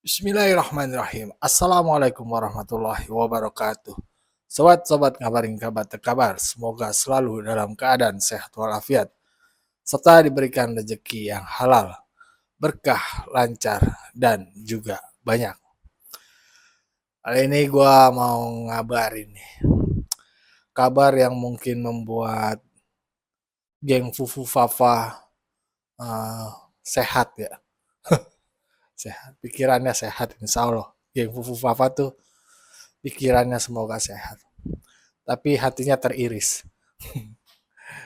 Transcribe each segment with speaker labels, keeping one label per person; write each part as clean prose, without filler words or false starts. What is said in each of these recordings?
Speaker 1: Bismillahirrahmanirrahim. Assalamualaikum warahmatullahi wabarakatuh. Sobat-sobat ngabarin kabar terkabar, semoga selalu dalam keadaan sehat walafiat, serta diberikan rezeki yang halal, berkah, lancar, dan juga banyak. Kali ini gue mau ngabarin nih, kabar yang mungkin membuat geng Fufu Fafa sehat ya. Sehat, pikirannya sehat insya Allah. Geng Fufu Fafa tuh pikirannya semoga sehat. Tapi hatinya teriris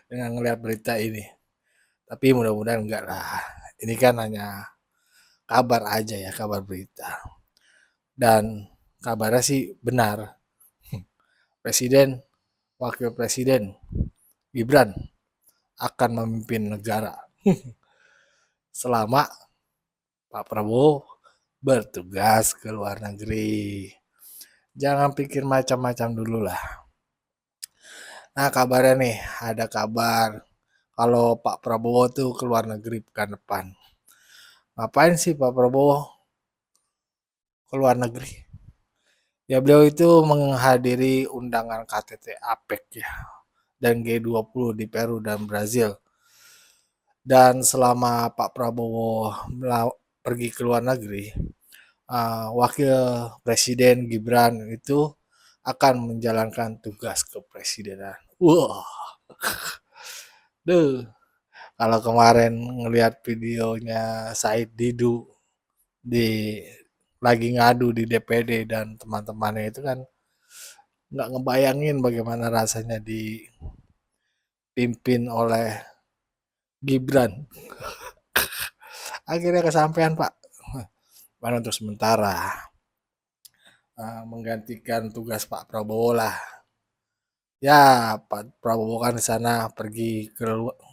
Speaker 1: dengan ngelihat berita ini. Tapi mudah-mudahan enggak lah. Ini kan hanya kabar aja ya, kabar berita. Dan kabarnya sih benar. Presiden, Wakil Presiden Gibran akan memimpin negara selama Pak Prabowo bertugas ke luar negeri. Jangan pikir macam-macam dulu lah. Nah kabarnya nih, ada kabar kalau Pak Prabowo tuh ke luar negeri pekan depan. Ngapain sih Pak Prabowo ke luar negeri? Ya beliau itu menghadiri undangan KTT APEC ya dan G20 di Peru dan Brazil. Dan selama Pak Prabowo pergi ke luar negeri, Wakil Presiden Gibran itu akan menjalankan tugas kepresidenan. Wah, deh. Kalau kemarin ngelihat videonya Said Didu di lagi ngadu di DPD dan teman-temannya itu kan nggak ngebayangin bagaimana rasanya dipimpin oleh Gibran. Akhirnya kesampaian Pak. Mana untuk sementara menggantikan tugas Pak Prabowo lah. Ya Pak Prabowo kan di sana pergi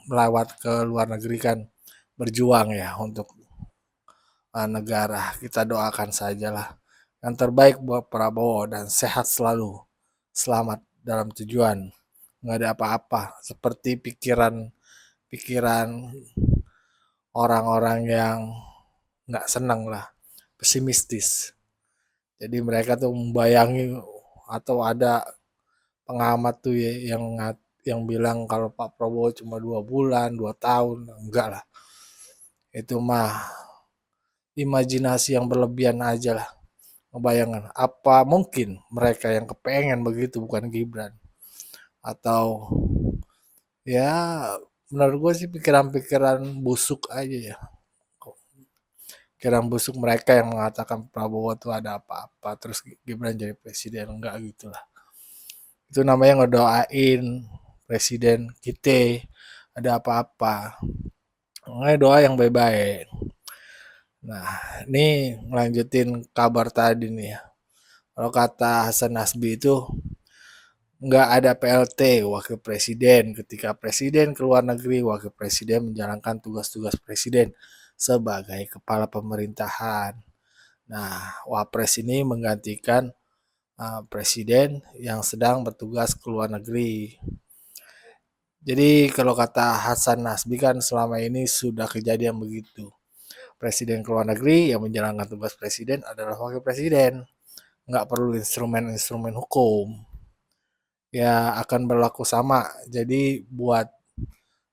Speaker 1: melawat ke luar negeri kan berjuang ya untuk negara. Kita doakan sajalah yang terbaik buat Prabowo dan sehat selalu. Selamat dalam tujuan. Nggak ada apa-apa. Seperti pikiran orang-orang yang nggak senang lah, pesimistis. Jadi mereka tuh membayangi atau ada pengamat tuh ya yang bilang kalau Pak Prabowo cuma 2 bulan, 2 tahun, enggak lah. Itu mah imajinasi yang berlebihan aja lah. Ngebayangkan apa mungkin mereka yang kepengen begitu bukan Gibran atau ya menurut gue sih pikiran-pikiran busuk aja ya, pikiran busuk mereka yang mengatakan Prabowo tuh ada apa-apa terus Gibran jadi presiden, enggak gitu lah. Itu namanya ngedoain presiden kita ada apa-apa, makanya doa yang baik-baik. Nah ini ngelanjutin kabar tadi nih ya, kalau kata Hasan Nasbi itu nggak ada PLT wakil presiden ketika presiden keluar negeri, wakil presiden menjalankan tugas-tugas presiden sebagai kepala pemerintahan. Nah, wapres ini menggantikan presiden yang sedang bertugas ke luar negeri. Jadi kalau kata Hasan Nasbi kan selama ini sudah kejadian begitu. Presiden ke luar negeri yang menjalankan tugas presiden adalah wakil presiden. Nggak perlu instrumen-instrumen hukum. Ya akan berlaku sama. Jadi buat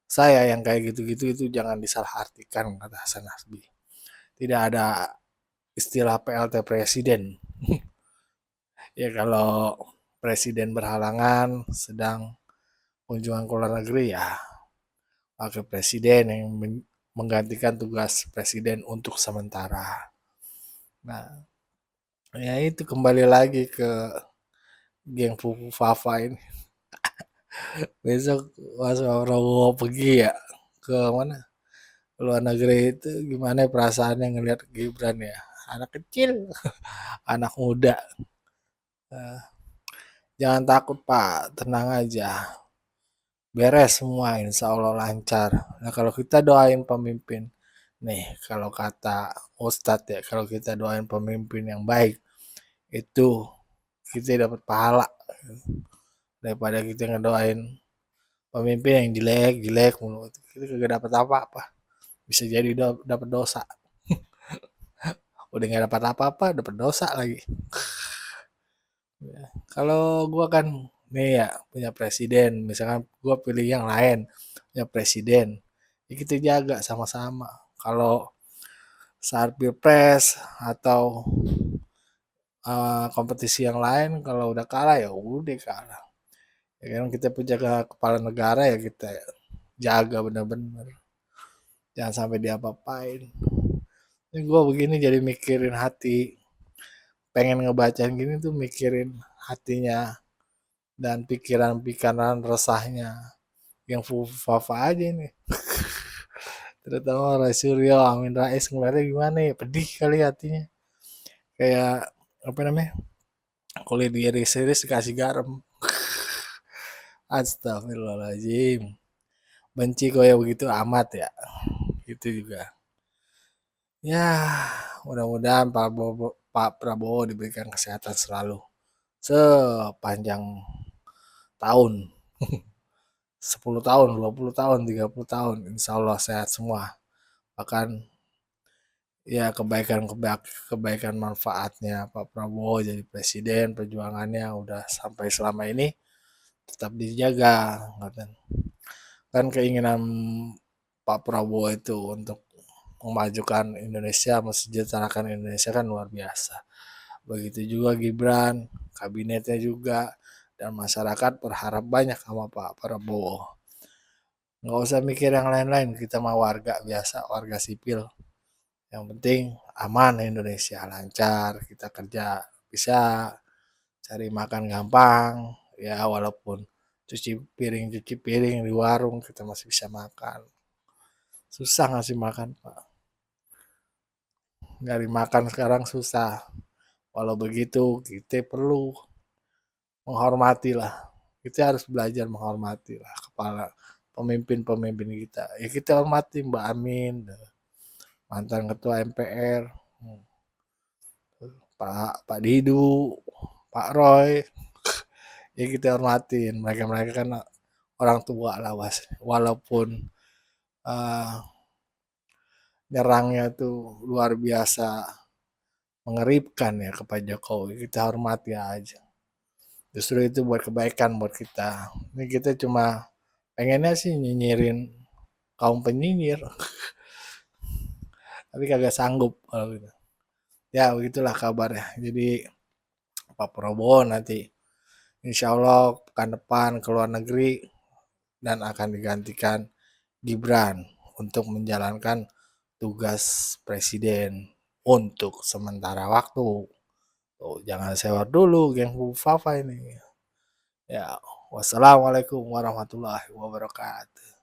Speaker 1: saya yang kayak gitu-gitu itu jangan disalahartikan kata Hasan Nasbi. Tidak ada istilah PLT presiden. Ya kalau presiden berhalangan sedang kunjungan ke luar negeri ya wakil presiden yang menggantikan tugas presiden untuk sementara. Nah, ya itu kembali lagi ke geng Fufu Fafa ini. Besok Mas Prabowo pergi ya ke mana? Ke luar negeri itu gimana perasaannya ngelihat Gibran ya? Anak kecil, anak muda. Eh, jangan takut Pak, tenang aja. Beres semua, insya Allah lancar. Nah kalau kita doain pemimpin, nih kalau kata Ustadz ya, kalau kita doain pemimpin yang baik, itu kita dapat pahala daripada kita ngedoain pemimpin yang jelek-jelek mulu. Kita kagak dapat apa-apa. Bisa jadi dapat dosa. udah nggak dapat apa-apa, dapat dosa lagi. Ya. Kalau gua kan nih ya punya presiden, misalkan gua pilih yang lain, punya presiden, ya kita jaga sama-sama. Kalau saat pilpres atau kompetisi yang lain, kalau udah kalah ya udah kalah. Ya kan kita punya kepala negara ya kita jaga bener-bener. Jangan sampai diapa-apain. Ini gue begini jadi mikirin hati, pengen ngebacain gini tuh mikirin hatinya dan pikiran-pikiran resahnya yang fufafa aja nih. Terutama Ray Suryo, Amin Rais ngeliatnya gimana ya, pedih kali hatinya. Kayak apa namanya, kulit diiris-iris dikasih garam. Astagfirullahaladzim. Benci kok ya begitu amat ya. Itu juga. Ya, mudah-mudahan Pak Prabowo diberikan kesehatan selalu sepanjang tahun. 10 tahun, 20 tahun, 30 tahun, insya Allah sehat semua. Bahkan ya kebaikan manfaatnya Pak Prabowo jadi presiden, perjuangannya udah sampai selama ini tetap dijaga. Kan keinginan Pak Prabowo itu untuk memajukan Indonesia, mensejahterakan Indonesia kan luar biasa. Begitu juga Gibran, kabinetnya juga, dan masyarakat berharap banyak sama Pak Prabowo. Nggak usah mikir yang lain-lain, kita mah warga biasa, warga sipil. Yang penting aman Indonesia, lancar, kita kerja bisa, cari makan gampang, ya walaupun cuci piring di warung kita masih bisa makan. Susah ngasih makan, Pak. Nyari makan sekarang susah. Walau begitu, kita perlu menghormati lah. Kita harus belajar menghormati lah kepala pemimpin-pemimpin kita. Ya kita hormati Mbak Amin, mantan ketua MPR, Pak Didu, Pak Roy. Ya kita hormatin. Mereka-mereka kan orang tua lah, walaupun uh, nyerangnya tuh luar biasa mengerikan ya ke Pak Jokowi. Kita hormati aja. Justru itu buat kebaikan buat kita. Ini kita cuma pengennya sih nyinyirin kaum penyinyir, tapi kagak sanggup kalau gitu. Ya begitulah kabarnya. Jadi Pak Prabowo nanti insya Allah pekan depan ke luar negeri dan akan digantikan Gibran untuk menjalankan tugas presiden untuk sementara waktu. Tuh, jangan sewa dulu geng Fafa ini. Ya, wassalamualaikum warahmatullahi wabarakatuh.